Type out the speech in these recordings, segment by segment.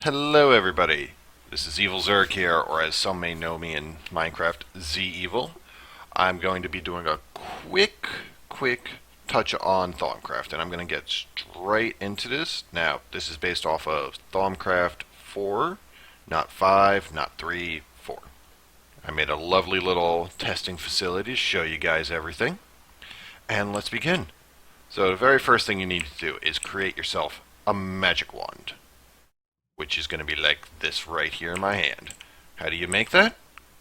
Hello everybody, this is EvilZerg here, or as some may know me in Minecraft, Z-Evil. I'm going to be doing a quick touch on Thaumcraft, and I'm going to get straight into this. Now, this is based off of Thaumcraft 4, not 5, not 3, 4. I made a lovely little testing facility to show you guys everything, and let's begin. So the very first thing you need to do is create yourself a magic wand, which is going to be like this right here in my hand. How do you make that?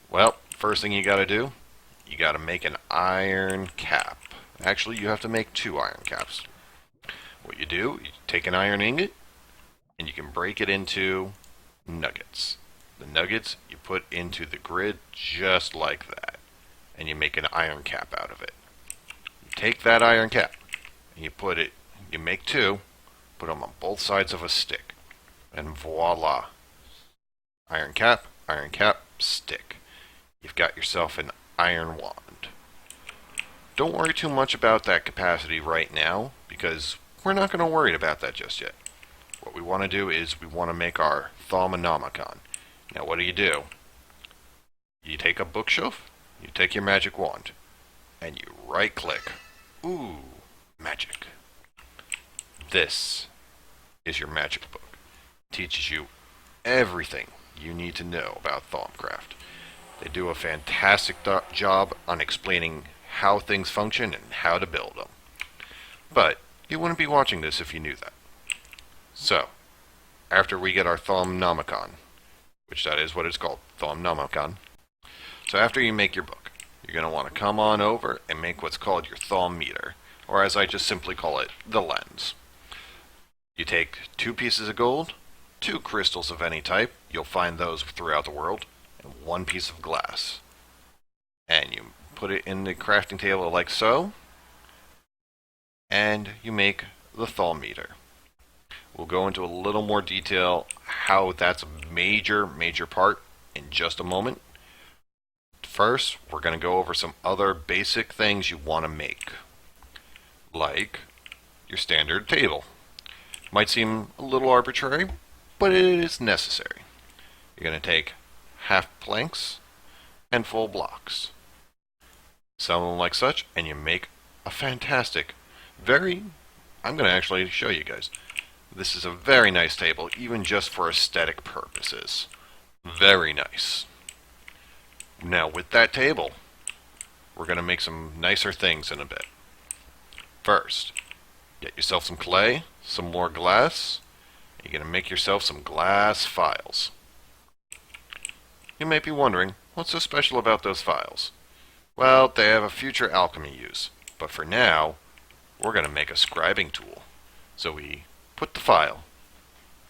Well, first thing you got to do, you got to make an iron cap. Actually, you have to make 2 iron caps. What you do, you take an iron ingot, and you can break it into nuggets. The nuggets you put into the grid just like that, and you make an iron cap out of it. You take that iron cap, and you make 2, put them on both sides of a stick. And voila. Iron cap, stick. You've got yourself an iron wand. Don't worry too much about that capacity right now, because we're not going to worry about that just yet. What we want to do is we want to make our Thaumnomicon. Now what do? You take a bookshelf, you take your magic wand, and you right click. Ooh, magic. This is your magic book. Teaches you everything you need to know about Thaumcraft. They do a fantastic job on explaining how things function and how to build them. But you wouldn't be watching this if you knew that. So, after we get our Thaumnomicon, which that is what it's called, Thaumnomicon. So after you make your book, you're going to want to come on over and make what's called your Thaum meter, or as I just simply call it, the lens. You take 2 pieces of gold, 2 crystals of any type, you'll find those throughout the world, and 1 piece of glass. And you put it in the crafting table like so, and you make the Thaum meter. We'll go into a little more detail how that's a major part in just a moment. First, we're going to go over some other basic things you want to make, like your standard table. Might seem a little arbitrary, but it is necessary. You're going to take half planks and full blocks. Sell them like such, and you make a fantastic, I'm going to actually show you guys. This is a very nice table, even just for aesthetic purposes. Very nice. Now, with that table, we're going to make some nicer things in a bit. First, get yourself some clay, some more glass. You're going to make yourself some glass files. You may be wondering, what's so special about those files? Well, they have a future alchemy use, but for now, we're going to make a scribing tool. So we put the file,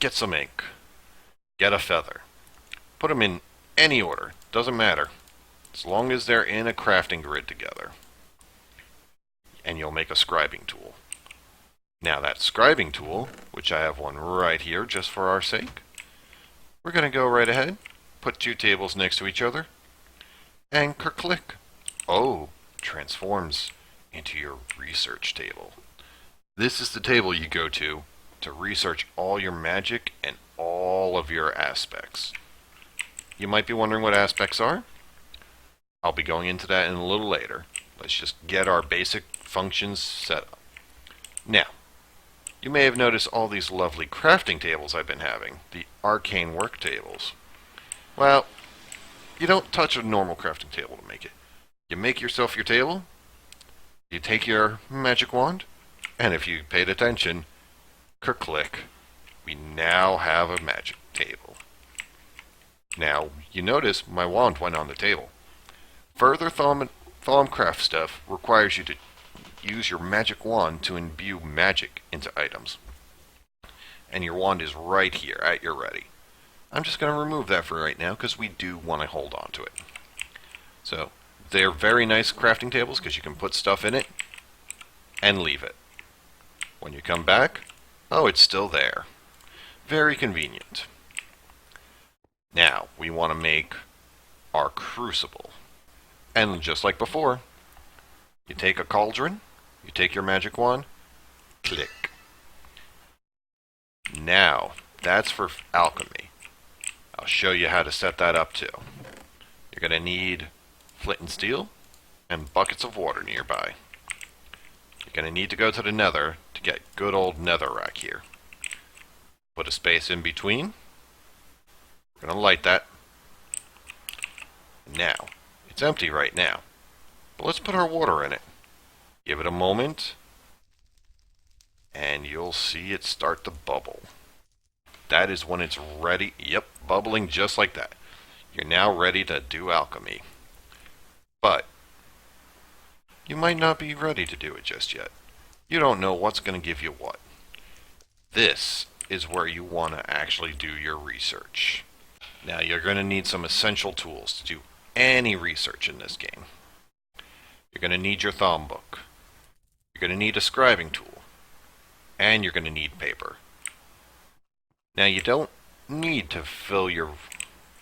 get some ink, get a feather, put them in any order, doesn't matter, as long as they're in a crafting grid together, and you'll make a scribing tool. Now that scribing tool, which I have one right here just for our sake, we're going to go right ahead, put 2 tables next to each other, and click. Oh, transforms into your research table. This is the table you go to research all your magic and all of your aspects. You might be wondering what aspects are. I'll be going into that in a little later. Let's just get our basic functions set up. Now, you may have noticed all these lovely crafting tables I've been having, the arcane work tables. Well, you don't touch a normal crafting table to make it. You make yourself your table, you take your magic wand, and if you paid attention, click, we now have a magic table. Now, you notice my wand went on the table. Further Thaumcraft stuff requires you to use your magic wand to imbue magic into items. And your wand is right here at your ready. I'm just going to remove that for right now because we do want to hold on to it. So, they're very nice crafting tables because you can put stuff in it and leave it. When you come back, oh, it's still there. Very convenient. Now, we want to make our crucible. And just like before, you take a cauldron, you take your magic wand, click. Now, That's for alchemy. I'll show you how to set that up too. You're going to need flint and steel and buckets of water nearby. You're going to need to go to the nether to get good old netherrack here. Put a space in between. We're going to light that. Now, it's empty right now, but let's put our water in it. Give it a moment, and you'll see it start to bubble. That is when it's ready. Yep, bubbling just like that. You're now ready to do alchemy. But you might not be ready to do it just yet. You don't know what's going to give you what. This is where you want to actually do your research. Now, you're going to need some essential tools to do any research in this game. You're going to need your Thaum book. You're going to need a scribing tool. And you're going to need paper. Now, you don't need to fill your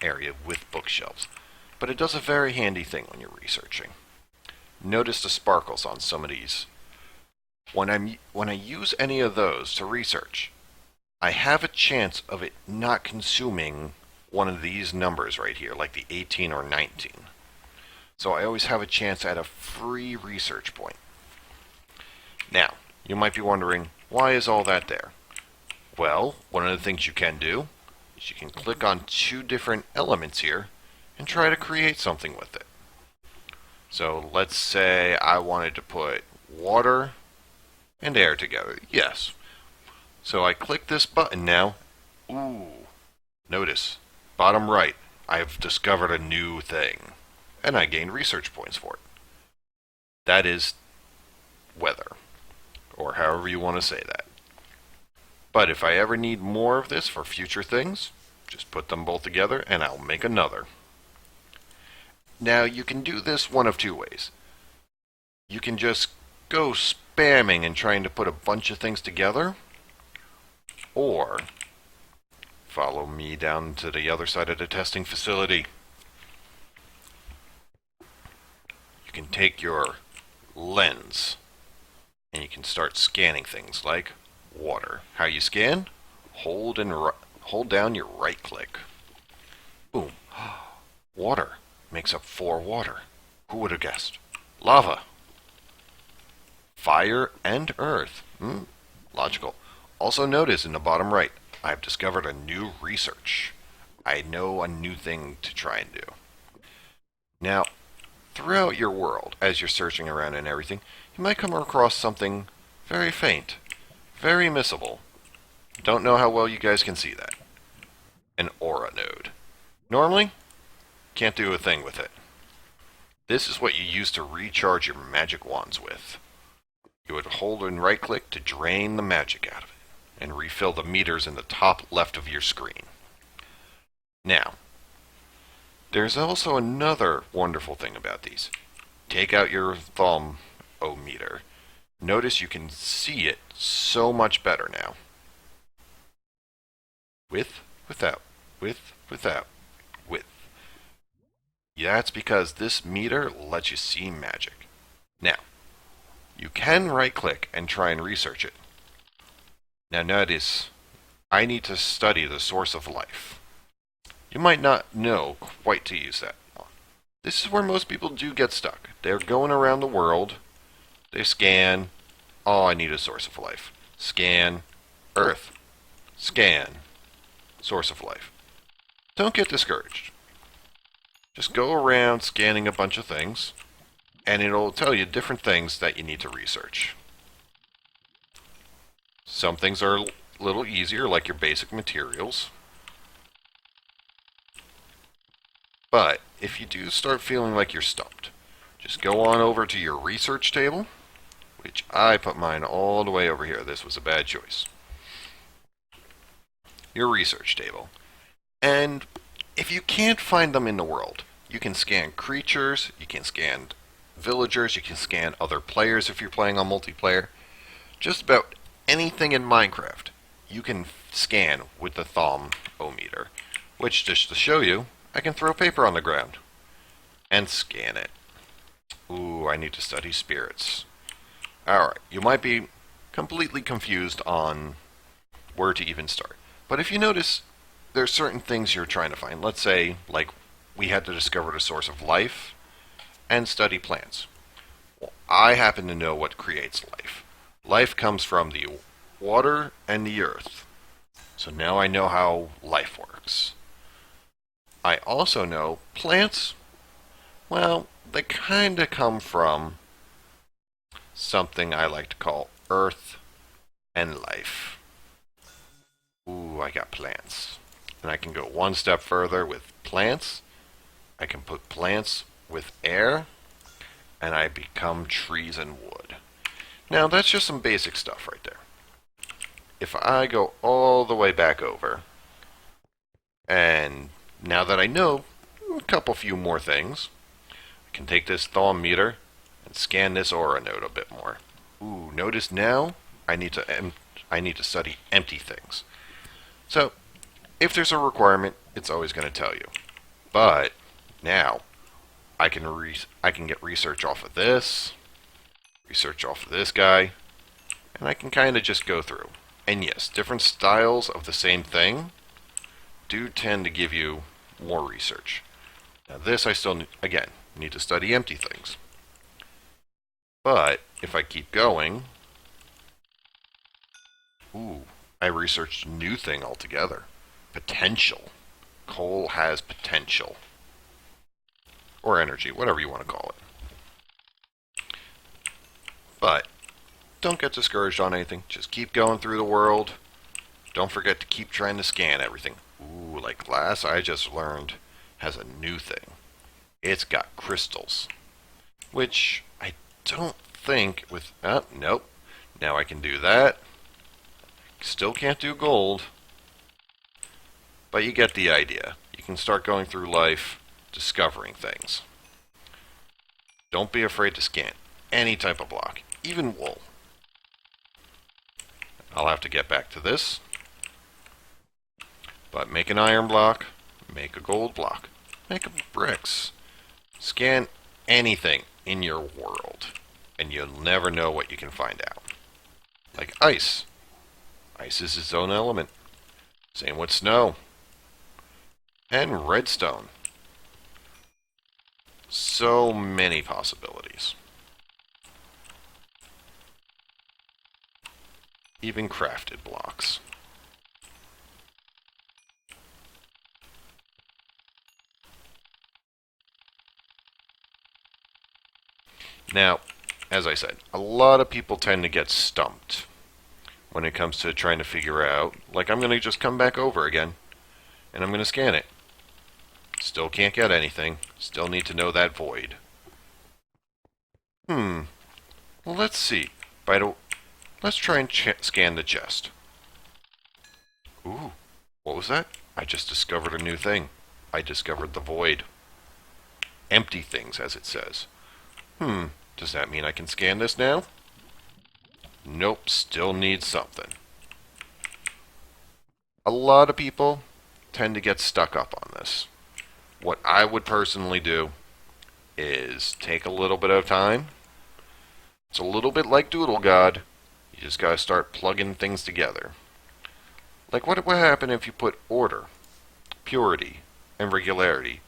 area with bookshelves, but it does a very handy thing when you're researching. Notice the sparkles on some of these. When I use any of those to research, I have a chance of it not consuming one of these numbers right here, like the 18 or 19. So I always have a chance at a free research point. Now, you might be wondering, why is all that there? Well, one of the things you can do is you can click on two different elements here and try to create something with it. So let's say I wanted to put water and air together. Yes. So I click this button now. Ooh. Notice, bottom right, I've discovered a new thing. And I gained research points for it. That is weather. Or however you want to say that. But if I ever need more of this for future things, just put them both together and I'll make another. Now, you can do this one of two ways. You can just go spamming and trying to put a bunch of things together, or follow me down to the other side of the testing facility. You can take your lens and you can start scanning things like water. How you scan? Hold down your right click. Boom. Water makes up 4 water. Who would have guessed? Lava. Fire and earth. Logical. Also notice in the bottom right, I've discovered a new research. I know a new thing to try and do. Now, throughout your world, as you're searching around and everything, you might come across something very faint, very missable. Don't know how well you guys can see that. An aura node. Normally, can't do a thing with it. This is what you use to recharge your magic wands with. You would hold and right click to drain the magic out of it and refill the meters in the top left of your screen. Now, there's also another wonderful thing about these. Take out your Thaumnometer. Notice you can see it so much better now. With, without, with, without, with. Yeah, that's because this meter lets you see magic. Now, you can right-click and try and research it. Now notice, I need to study the source of life. You might not know quite to use that. This is where most people do get stuck. They're going around the world, they scan, oh, I need a source of life. Scan, Earth, scan, source of life. Don't get discouraged. Just go around scanning a bunch of things, and it'll tell you different things that you need to research. Some things are a little easier, like your basic materials. But if you do start feeling like you're stumped, just go on over to your research table, which I put mine all the way over here. This was a bad choice. Your research table. And if you can't find them in the world, you can scan creatures, you can scan villagers, you can scan other players if you're playing on multiplayer. Just about anything in Minecraft you can scan with the Thaumnometer, which, just to show you, I can throw paper on the ground and scan it. Ooh, I need to study spirits. Alright, you might be completely confused on where to even start. But if you notice, there's certain things you're trying to find. Let's say, like, we had to discover the source of life and study plants. Well, I happen to know what creates life. Life comes from the water and the earth. So now I know how life works. I also know plants, well, they kind of come from something I like to call earth and life. Ooh, I got plants. And I can go one step further with plants. I can put plants with air, and I become trees and wood. Now, that's just some basic stuff right there. If I go all the way back over, and now that I know a couple few more things, I can take this Thaummeter and scan this aura node a bit more. Ooh, notice now I need to study empty things. So, if there's a requirement, it's always going to tell you. But now I can get research off of this, research off of this guy, and I can kind of just go through. And yes, different styles of the same thing do tend to give you more research. Now this I still, again, need to study empty things. But if I keep going, ooh, I researched a new thing altogether. Potential. Coal has potential. Or energy, whatever you want to call it. But don't get discouraged on anything. Just keep going through the world. Don't forget to keep trying to scan everything. Ooh, like glass, I just learned, has a new thing. It's got crystals. Which I don't think with... nope. Now I can do that. Still can't do gold. But you get the idea. You can start going through life discovering things. Don't be afraid to scan any type of block, even wool. I'll have to get back to this. But make an iron block, make a gold block, make bricks. Scan anything in your world, and you'll never know what you can find out. Like ice. Ice is its own element. Same with snow. And redstone. So many possibilities. Even crafted blocks. Now, as I said, a lot of people tend to get stumped when it comes to trying to figure out, like I'm going to just come back over again, and I'm going to scan it. Still can't get anything. Still need to know that void. Well, let's see. Let's try and scan the chest. Ooh, what was that? I just discovered a new thing. I discovered the void. Empty things, as it says. Does that mean I can scan this now? Nope, still need something. A lot of people tend to get stuck up on this. What I would personally do is take a little bit of time. It's a little bit like Doodle God. You just gotta start plugging things together. Like what would happen if you put order, purity, and regularity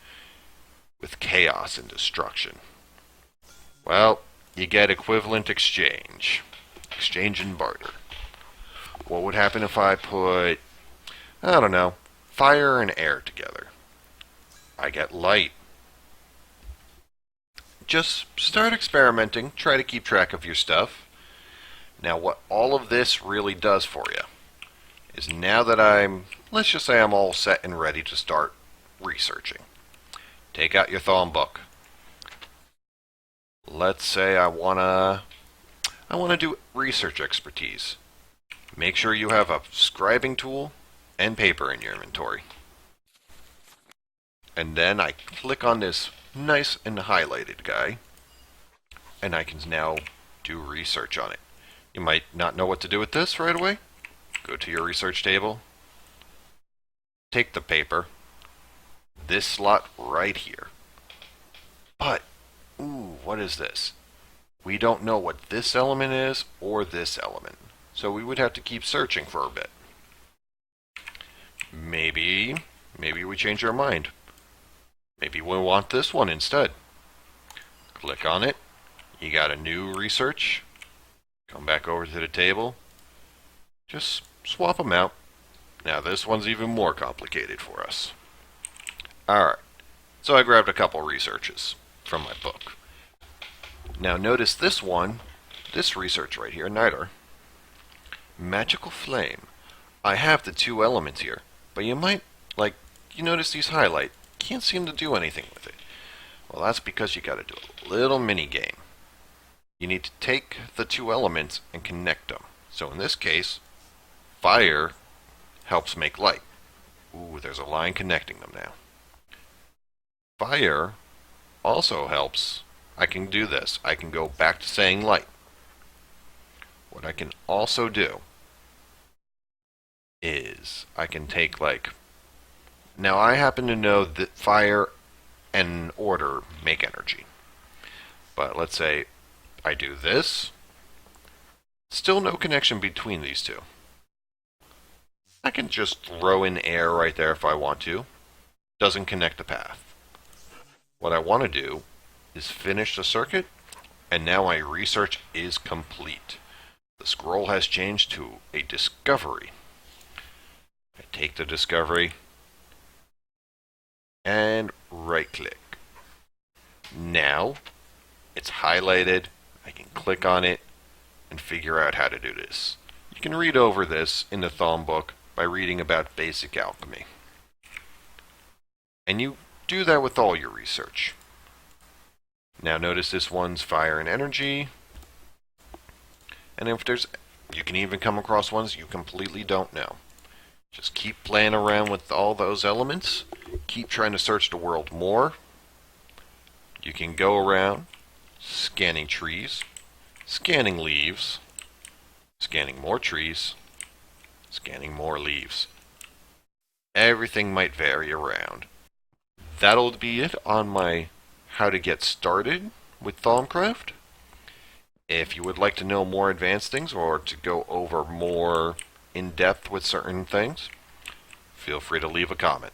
with chaos and destruction? Well, you get equivalent exchange. Exchange and barter. What would happen if I put, I don't know, fire and air together? I get light. Just start experimenting. Try to keep track of your stuff. Now, what all of this really does for you is now that let's just say I'm all set and ready to start researching. Take out your Thaum book. Let's say I wanna do research expertise. Make sure you have a scribing tool and paper in your inventory. And then I click on this nice and highlighted guy, and I can now do research on it. You might not know what to do with this right away. Go to your research table. Take the paper. This slot right here. But, ooh, what is this? We don't know what this element is or this element. So we would have to keep searching for a bit. Maybe we change our mind. Maybe we want this one instead. Click on it. You got a new research. Come back over to the table. Just swap them out. Now this one's even more complicated for us. Alright, so I grabbed a couple researches from my book. Now notice this one, this research right here, Niter. Magical Flame. I have the two elements here, but you might, you notice these highlight. Can't seem to do anything with it. Well, that's because you gotta do a little mini game. You need to take the two elements and connect them. So in this case, fire helps make light. Ooh, there's a line connecting them now. Fire also helps. I can do this. I can go back to saying light. What I can also do is I can take now I happen to know that fire and order make energy. But let's say I do this. Still no connection between these two. I can just throw in air right there if I want to. Doesn't connect the path. What I want to do is finish the circuit, and now my research is complete. The scroll has changed to a discovery. I take the discovery and right click. Now it's highlighted. I can click on it and figure out how to do this. You can read over this in the Thaum book by reading about basic alchemy. And you do that with all your research. Now notice this one's fire and energy. And if you can even come across ones you completely don't know. Just keep playing around with all those elements. Keep trying to search the world more. You can go around scanning trees, scanning leaves, scanning more trees, scanning more leaves. Everything might vary around. That'll be it on my how to get started with Thaumcraft. If you would like to know more advanced things or to go over more in depth with certain things, feel free to leave a comment.